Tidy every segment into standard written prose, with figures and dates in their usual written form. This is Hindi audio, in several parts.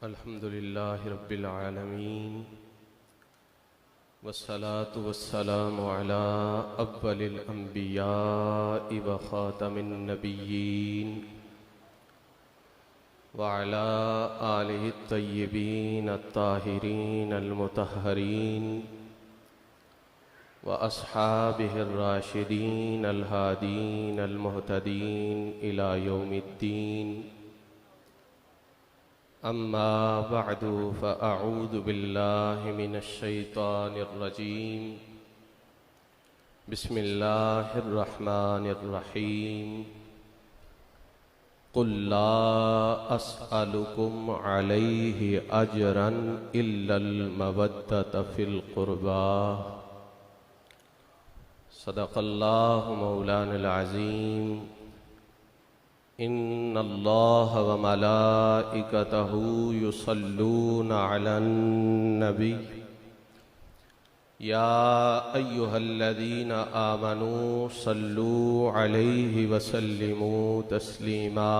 अल्हम्दुलिल्लाहि रब्बिल आलमीन वस्सलातु वस्सलामु अला अव्वलिल अंबियाइ व खातमिन नबिय्यीन व अला आलिहि तय्यिबीन अत्ताहिरीन अलमुतहहरीन व अस्हाबिहि राशिदीन अलहादीन अलमुहतदीन इला यौमिद्दीन। अम्मा बअदु फ़अऊज़ु बिल्लाहि मिनश शैतानिर रजीम। बिस्मिल्लाहिर रहमानिर रहीम। क़ुल ला अस्अलुकुम अलैहि अजरन इल्लल मवद्दत फ़िल क़ुर्बा। सदक़ल्लाहु मौलानल अज़ीम। इन्नल्लाह व मलाइकतहु युसल्लूना अलन नबी या अय्युहल्लज़ीना आमनू सल्लू अलैहि व सल्लिमू तस्लीमा।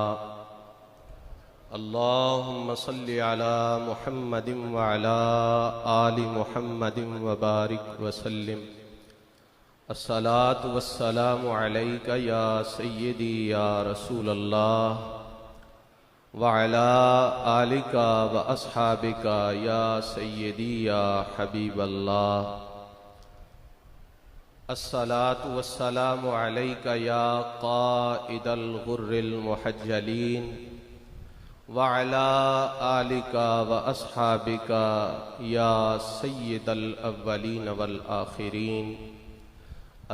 अल्लाहुम्मा सल्लि अला मुहम्मदिन व अला आलि मुहम्मदिन व बारिक व सल्लिम। अस्सलातु वस्सलामु अलैका या सय्यदी या रसूल अल्लाह व अला आलिका व अस्हाबिका या सय्यदी या हबीब अल्लाह। अस्सलातु वस्सलामु अलैका या क़ाइदल गुर्रिल मुहज्जलीन व अला आलिका व अस्हाबिका या सय्यदल अव्वलीन वल आखिरीन।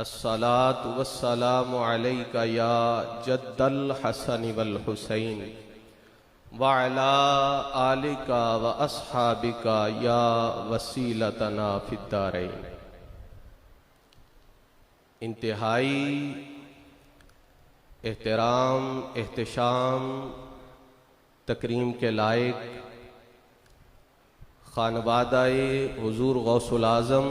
अस्सलातु वस्सलामु अलैका या जद्दल हसन वल हुसैन व अला आलिका व अस्हाबिका या वसीलतना फिद्दारैन। इंतहाई एहतराम एहतशाम तकरीम के लायक खानवादाए हुजूर गौसुल आज़म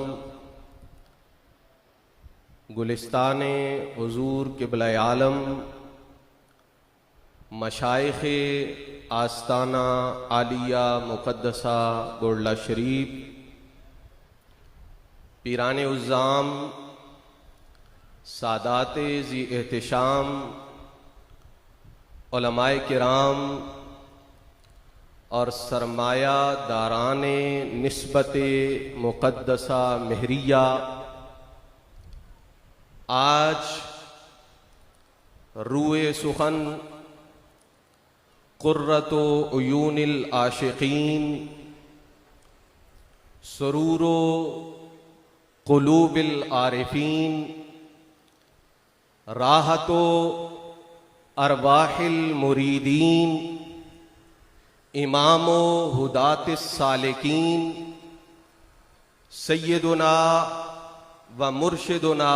गुलिस्ताने हुजूर क़िबला आलम मशाइख़े आस्ताना आलिया मुक़द्दसा गोरला शरीफ, पीराने उज़्ज़ाम, सादाते ज़ी एहतिशाम, उलमाए किराम और सरमाया दाराने निस्बते मुक़द्दसा महरिया, आज रूए सुखन कुर्रतो उयूनिल आशिकीन सुरूरो कुलूबिल आरिफीन राहतो अरवाहिल मुरीदीन इमामो हुदातिस सालिकीन सय्यदुना व मुर्शिदुना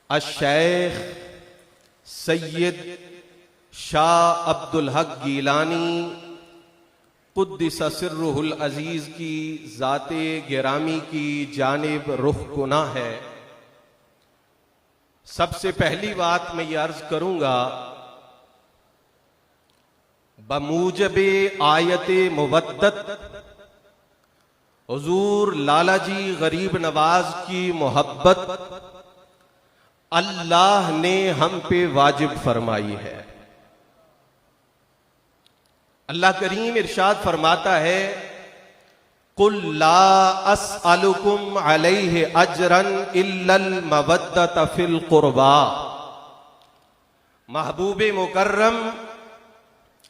अश-शेख सय्यद शाह अब्दुल हक गीलानी कुद्दिस सिर्रुहुल अजीज की ज़ाते गिरामी की जानिब रुख गुना है। सबसे पहली बात मैं ये अर्ज करूंगा, बमूजबे आयते मुवद्दत हुजूर लालाजी गरीब नवाज की मोहब्बत अल्लाह ने हम पे वाजिब फरमाई है। अल्लाह करीम इरशाद फरमाता है, कुल ला अस्अलुकुम अलैहि अजरन इल्लल मवद्दत फिल क़ुर्बा। महबूबे मुकर्रम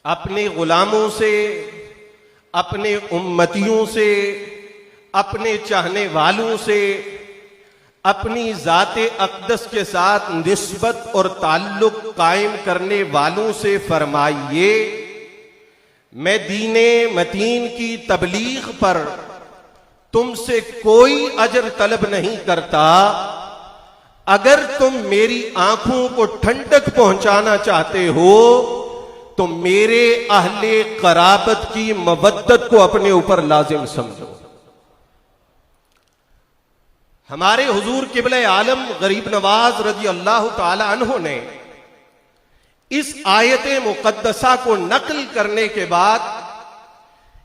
अपने गुलामों से, अपने उम्मतियों से, अपने चाहने वालों से, अपनी ज़ाते अक़दस के साथ निस्बत और ताल्लुक कायम करने वालों से फरमाइए, मैं दीने मतीन की तबलीग पर तुमसे कोई अजर तलब नहीं करता। अगर तुम मेरी आंखों को ठंडक पहुंचाना चाहते हो तो मेरे अहले क़राबत की मवद्दत को अपने ऊपर लाजिम समझो। हमारे हुजूर क़िबला आलम गरीब नवाज रज़ी अल्लाह ताला अन्हु ने इस आयत मुक़द्दसा को नक़ल करने के बाद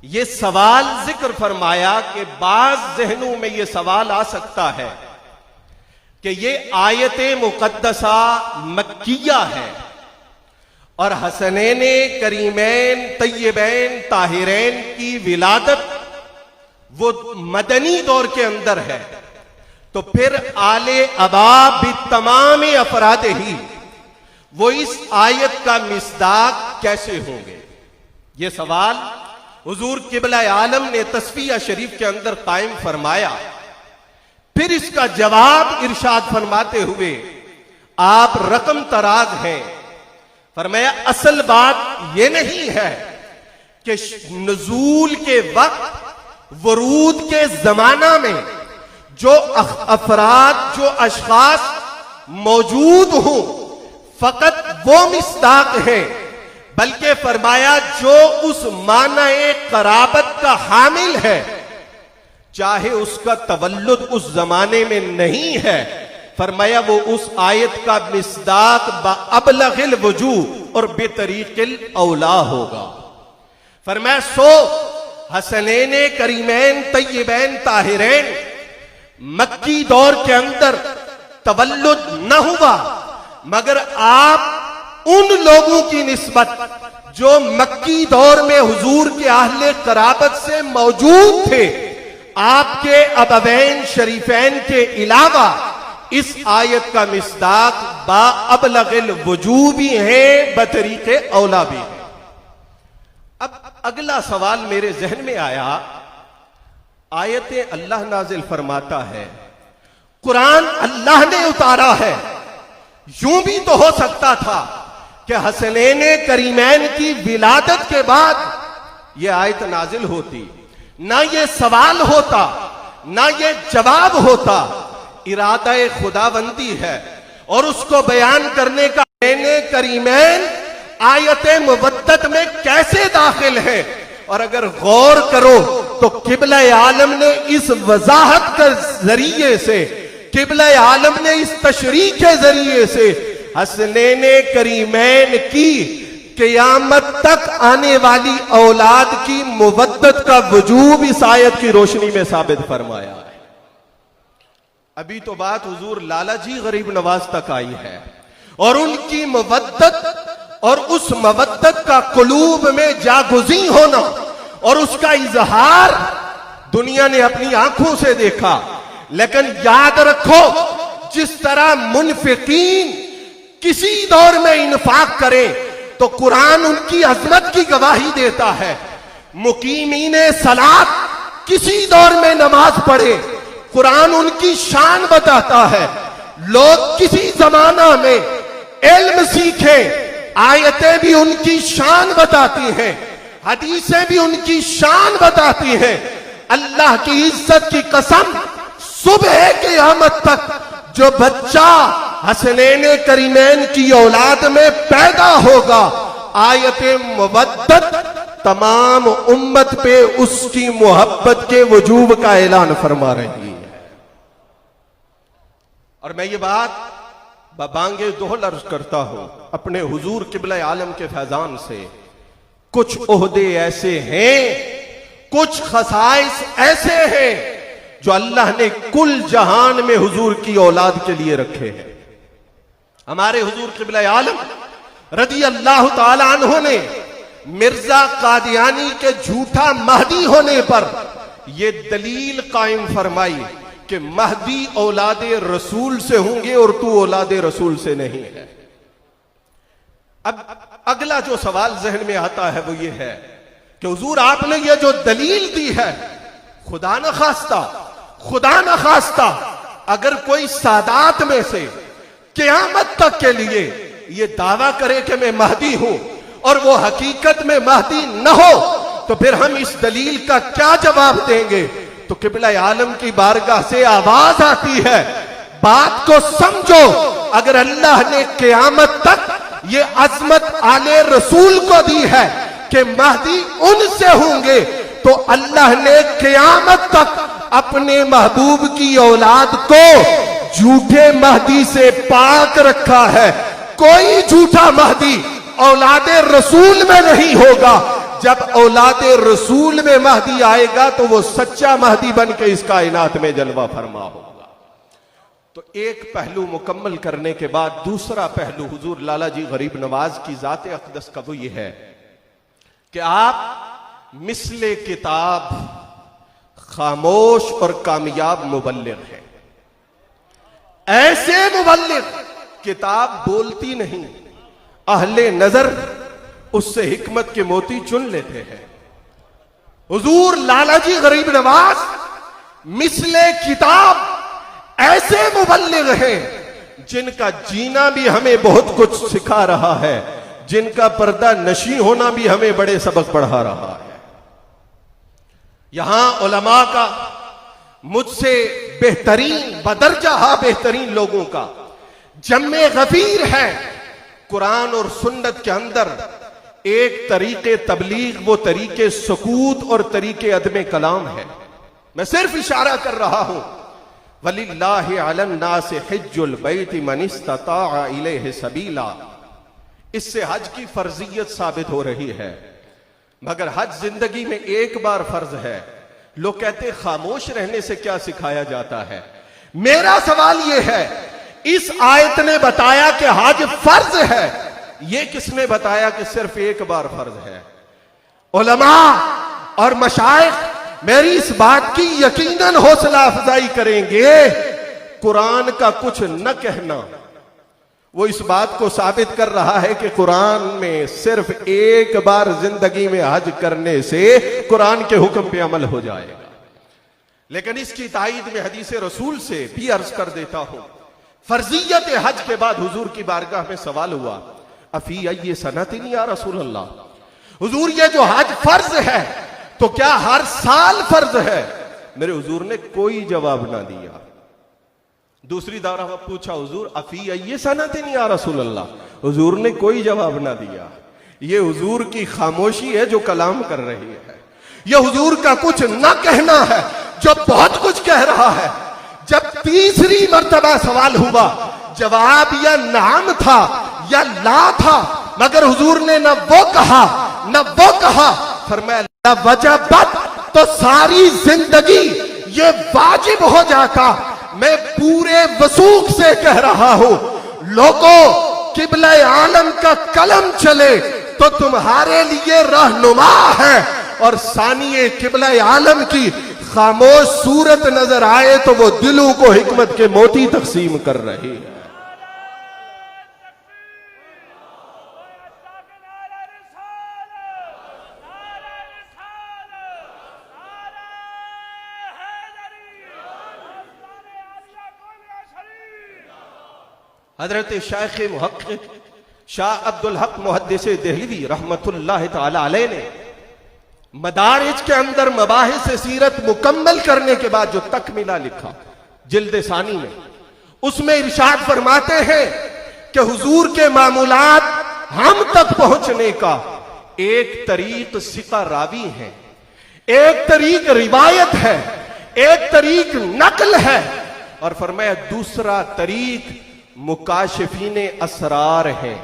ये सवाल जिक्र फरमाया कि बाज जहनों में ये सवाल आ सकता है कि ये आयत मुकद्दसा मक्किया है और हसनैन करीमैन तय्यबैन ताहिरैन की विलादत वो मदनी दौर के अंदर है, तो फिर आले अबाब भी तमाम अफराद ही वो इस आयत का मिस्दाक कैसे होंगे? ये सवाल हुजूर किबला आलम ने तस्फिया शरीफ के अंदर कायम फरमाया। फिर इसका जवाब इरशाद फरमाते हुए आप रकम तराज हैं, फरमाया असल बात यह नहीं है कि नुज़ूल के वक्त वरूद के जमाना में जो अफराद जो अशखास मौजूद हों फकत वो मिस्दाक है, बल्कि फरमाया जो उस माना-ए कराबत का हामिल है, चाहे उसका तवल्लुद उस जमाने में नहीं है, फरमाया वो उस आयत का मिस्दाक बअबलगिल वजूह और बेतरीकिल औला होगा। फरमाया सो हसनैन करीमैन तय्यबैन ताहिरैन मक्की दौर के अंदर तवल्लुद न हुआ, मगर आप उन लोगों की निस्बत जो मक्की दौर में हुजूर के आहले कराबत से मौजूद थे, आपके अबवैन शरीफैन के अलावा इस आयत का मिस्दाक बाअबलगिल वजूह भी है, बतरीके औला भी है। अब अगला सवाल मेरे जहन में आया, आयतें अल्लाह नाजिल फरमाता है, कुरान अल्लाह ने उतारा है, यूं भी तो हो सकता था कि हसनैन करीमैन की विलादत के बाद यह आयत नाजिल होती, ना ये सवाल होता ना ये जवाब होता। इरादा खुदाबंदी है और उसको बयान करने का करीमैन आयत मुवद्दत में कैसे दाखिल है। और अगर गौर करो तो किबला आलम ने इस वजाहत के जरिए से, किबला आलम ने इस तशरीह के जरिए से हसनैन करीमैन की क़यामत तक आने वाली औलाद की मुवद्दत का वजूब इस आयत की रोशनी में साबित फरमाया है। अभी तो बात हुजूर लाला जी गरीब नवाज तक आई है और उनकी मुवद्दत और उस मुवद्दत का कुलूब में जागुज़ी होना और उसका इजहार दुनिया ने अपनी आंखों से देखा। लेकिन याद रखो, जिस तरह मुनफिकीन किसी दौर में इन्फाक करें तो कुरान उनकी अजमत की गवाही देता है, मुकीमीन सलात किसी दौर में नमाज पढ़े कुरान उनकी शान बताता है। लोग किसी जमाना में इल्म सीखे, आयतें भी उनकी शान बताती हैं, हदीसें भी उनकी शान बताती हैं। अल्लाह की इज्जत की कसम, सुबह क़यामत तक जो बच्चा हसनैन करीमैन की औलाद में पैदा होगा, आयत मुवद्दत तमाम उम्मत पे उसकी मोहब्बत के वजूब का ऐलान फरमा रही है। और मैं ये बात बांगे दोहल अर्ज करता हूं अपने हुजूर किबला आलम के फैजान से, कुछ ओहदे ऐसे हैं, कुछ खसाइस ऐसे हैं जो अल्लाह ने कुल जहान में हुजूर की औलाद के लिए रखे हैं। हमारे हुजूर किबला आलम रज़ी अल्लाह ताला अन्हु ने मिर्जा कादियानी के झूठा महदी होने पर यह दलील कायम फरमाई कि महदी औलादे रसूल से होंगे और तू औलादे रसूल से नहीं है। अब अगला जो सवाल जहन में आता है वो ये है कि हुजूर आपने ये जो दलील दी है, खुदा न खास्ता अगर कोई सादात में से क़यामत तक के लिए ये दावा करे कि मैं महदी हूं और वो हकीकत में महदी न हो, तो फिर हम इस दलील का क्या जवाब देंगे? तो किबला आलम की बारगाह से आवाज आती है, बात को समझो। अगर अल्लाह ने क़यामत तक ये अजमत आले रसूल को दी है कि महदी उनसे होंगे, तो अल्लाह ने क़यामत तक अपने महबूब की औलाद को झूठे महदी से पाक रखा है। कोई झूठा महदी औलादे रसूल में नहीं होगा। जब औलादे रसूल में महदी आएगा तो वो सच्चा महदी बन के इस कायनात में जलवा फरमा होगा। तो एक पहलू मुकम्मल करने के बाद दूसरा पहलू हुजूर लाला जी गरीब नवाज की जाते अक़दस का वो ये है कि आप मिसले किताब खामोश और कामयाब मुबल्लिग हैं। ऐसे मुबल्लिग, किताब बोलती नहीं, अहले नजर उससे हिकमत के मोती चुन लेते हैं। हुजूर लाला जी गरीब नवाज मिसले किताब ऐसे मुबल्लिग हैं जिनका जीना भी हमें बहुत कुछ सिखा रहा है, जिनका पर्दा नशी होना भी हमें बड़े सबक पढ़ा रहा है। यहां उलमा का मुझसे बेहतरीन बदरजा बेहतरीन लोगों का जम्मे गफीर है। कुरान और सुन्नत के अंदर एक तरीके तबलीग, वो तरीके सुकूत और तरीके अदम कलाम है। मैं सिर्फ इशारा कर रहा हूं, वलिल्लाहि अलन नास हिज्जुल बैति मन इस्तताअ इलैहि सबीला। इससे हज की फर्जियत साबित हो रही है, मगर हज जिंदगी में एक बार फर्ज है। लोग कहते खामोश रहने से क्या सिखाया जाता है। मेरा सवाल यह है, इस आयत ने बताया कि हज फर्ज है, ये किसने बताया कि सिर्फ एक बार फर्ज है? उलमा और मशाइख मेरी इस बात की यकीनन हौसला अफजाई करेंगे, कुरान का कुछ न कहना वो इस बात को साबित कर रहा है कि कुरान में सिर्फ एक बार जिंदगी में हज करने से कुरान के हुक्म पे अमल हो जाएगा। लेकिन इसकी ताईद में हदीस रसूल से भी अर्ज कर देता हूं, फर्जियत हज के बाद हुजूर की बारगाह में सवाल हुआ, अफी ये सनतिन या रसूल अल्लाह, हुजूर ये जो हज फर्ज है तो क्या हर साल फर्ज है? मेरे हुजूर ने कोई जवाब ना दिया। दूसरी दफा पूछा, हुजूर अफी ये सनतिन या रसूल अल्लाह, हुजूर ने कोई जवाब ना दिया। ये हुजूर की खामोशी है जो कलाम कर रही है, यह हुजूर का कुछ ना कहना है जो बहुत कुछ कह रहा है। जब तीसरी मर्तबा सवाल हुआ, जवाब या नाम था या ला था, मगर हुजूर ने न वो कहा न वो कहा। फरमाया वजबत, तो सारी जिंदगी ये वाजिब हो जाता। मैं पूरे वसूख से कह रहा हूं, लोगों किबला आलम का कलम चले तो तुम्हारे लिए रहनुमा है, और सानिए किबला आलम की खामोश सूरत नजर आए तो वो दिलों को हिकमत के मोती तकसीम कर रही है। हजरत शेख मुहक्किक शाह अब्दुल हक मुहद्दिस देहलवी रहमतुल्लाह तआला अलैह ने मदारिज के अंदर मबाहिस सीरत मुकम्मल करने के बाद जो तकमीला लिखा जिल्द सानी में, उसमें इरशाद फरमाते हैं कि हुजूर के मामूलात हम तक पहुंचने का एक तरीक सिका रावी है, एक तरीक रिवायत है, एक तरीक नकल है, और फरमाया दूसरा तरीक मुकाशिफीन असरार है।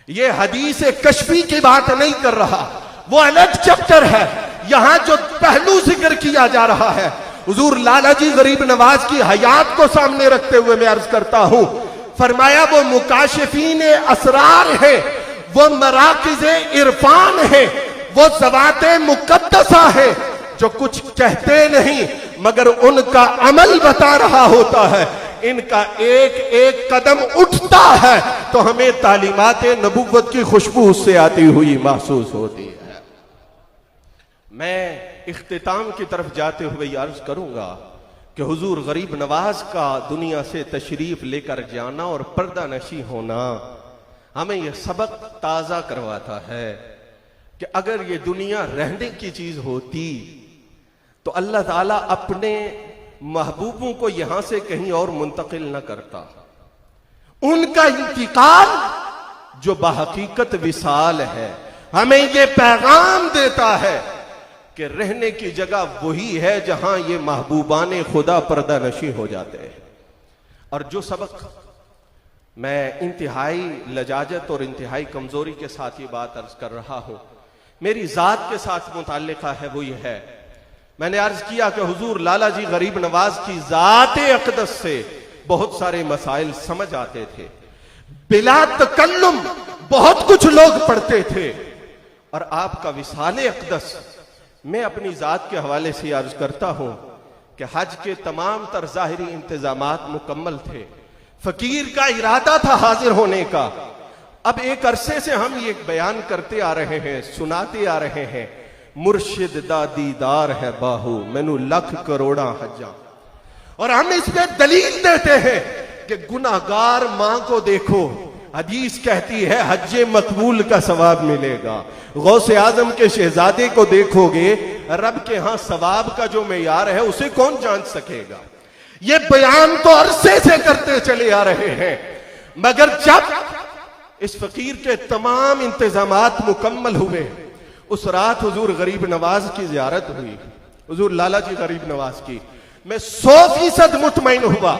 यह हदीस कशफी की बात नहीं कर रहा, वो अलग चैप्टर है। यहां जो पहलू जिक्र किया जा रहा है, हुजूर लाला जी गरीब नवाज की हयात को सामने रखते हुए मैं अर्ज करता हूं, फरमाया वो मुकाशिफीन असरार है, वो मराकिज इरफान है, वो ज़वाते मुकद्दसा है जो कुछ कहते नहीं मगर उनका अमल बता रहा होता है। इनका एक एक कदम उठता है तो हमें तालीमात नबुव्वत की खुशबू उससे आती हुई महसूस होती है। मैं इख्तिताम की तरफ जाते हुए अर्ज करूंगा कि हुजूर गरीब नवाज का दुनिया से तशरीफ लेकर जाना और पर्दा नशी होना हमें यह सबक ताजा करवाता है कि अगर ये दुनिया रहने की चीज होती तो अल्लाह ताला अपने महबूबों को यहां से कहीं और मुंतकिल न करता। उनका इंतकाल जो बहकीकत विसाल है हमें यह पैगाम देता है कि रहने की जगह वही है जहां ये महबूबाने खुदा पर्दा नशी हो जाते हैं। और जो सबक मैं इंतहाई लजाजत और इंतहाई कमजोरी के साथ ये बात अर्ज कर रहा हूं मेरी जात के साथ मुताल्लिका है, वो ये है, मैंने अर्ज किया कि हुजूर लाला जी गरीब नवाज की जाते अक़दस से बहुत सारे मसाइल समझ आते थे, बिला तकल्लुम बहुत कुछ लोग पढ़ते थे। और आपका विसाले अक़दस, मैं अपनी जात के हवाले से अर्ज करता हूं कि हज के तमाम तर ज़ाहिरी इंतजामात मुकम्मल थे, फकीर का इरादा था हाजिर होने का। अब एक अरसे से हम ये बयान करते आ रहे हैं, सुनाते आ रहे हैं, मुर्शिद दा दीदार है बाहू मैनू लख करोड़ा हजा, और हम इस पे दलील देते हैं कि गुनाहगार मां को देखो, हदीस कहती है हज्जे मकबूल का सवाब मिलेगा। गौसे आजम के शहजादे को देखोगे, रब के यहां सवाब का जो मेयार है उसे कौन जान सकेगा। ये बयान तो अरसे से करते चले आ रहे हैं, मगर जब इस फकीर के तमाम इंतजामात मुकम्मल हुए, उस रात हुजूर गरीब नवाज की जियारत हुई, हुजूर लाला जी गरीब नवाज की, मैं 100% मुतमईन हुआ।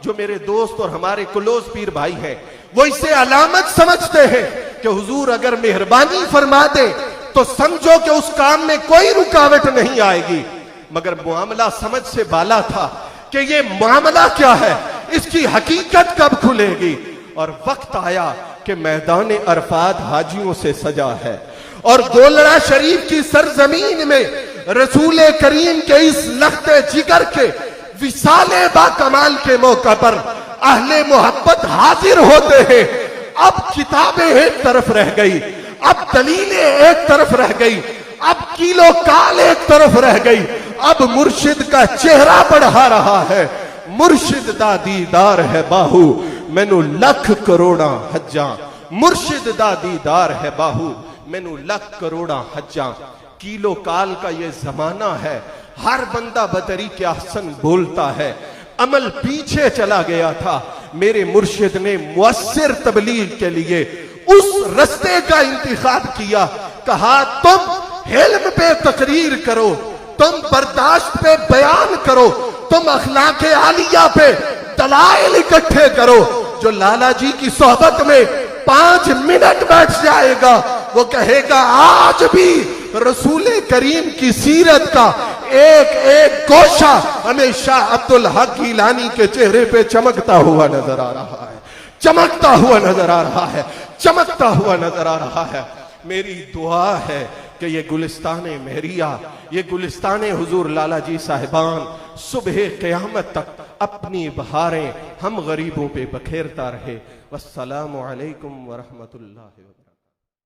जो मेरे दोस्त और हमारे क्लोज पीर भाई हैं, वो इसे अलामत समझते हैं कि हुजूर अगर मेहरबानी फरमा दे तो समझो कि उस काम में कोई रुकावट नहीं आएगी। मगर मामला समझ से बाला था कि ये मामला क्या है, इसकी हकीकत कब खुलेगी। और वक्त आया कि मैदान अरफात हाजियों से सजा है, और गोलड़ा शरीफ की सरजमीन में रसूल करीम के इस लख्ते जिगर के विसाले बा कमाल के मौका पर अहले मोहब्बत हाजिर होते हैं। अब किताबें एक तरफ रह गई, अब दलीलें एक तरफ रह गई, अब किलो काल एक तरफ रह गई, अब मुर्शिद का चेहरा बढ़ा रहा है। मुर्शिद दा दीदार है बाहू मैनू लख करोड़ा हज्जा, मुर्शिद दा दीदार है बाहू मैनू लख करोड़ा हज्जा। किलो काल का ये जमाना है, हर बंदा बतरी के अहसन बोलता है। अमल पीछे चला गया था, मेरे मुर्शिद ने मुअस्सिर तबलीग के लिए उस रस्ते का इंतखाब किया। कहा तुम हिल्म पे तकरीर करो, तुम बर्दाश्त पे बयान करो, तुम अखलाके आलिया पे दलाइल इकट्ठे करो। जो लाला जी की सोहबत में 5 मिनट बैठ जाएगा, वो कहेगा आज भी रसूल करीम की सीरत का एक एक गोशा हमेशा अब्दुल हक गिलानी के चेहरे पे चमकता हुआ नजर आ रहा है, चमकता हुआ नजर आ रहा है, चमकता हुआ नजर आ रहा है। मेरी दुआ है कि ये गुलिस्ताने महरिया, ये गुलिस्ताने हुजूर लाला जी साहिबान सुबह क़यामत तक अपनी बहारें हम गरीबों पे बखेरता रहे। वस्सलामु अलैकुम व रहमतुल्लाहि व बरकातुहू।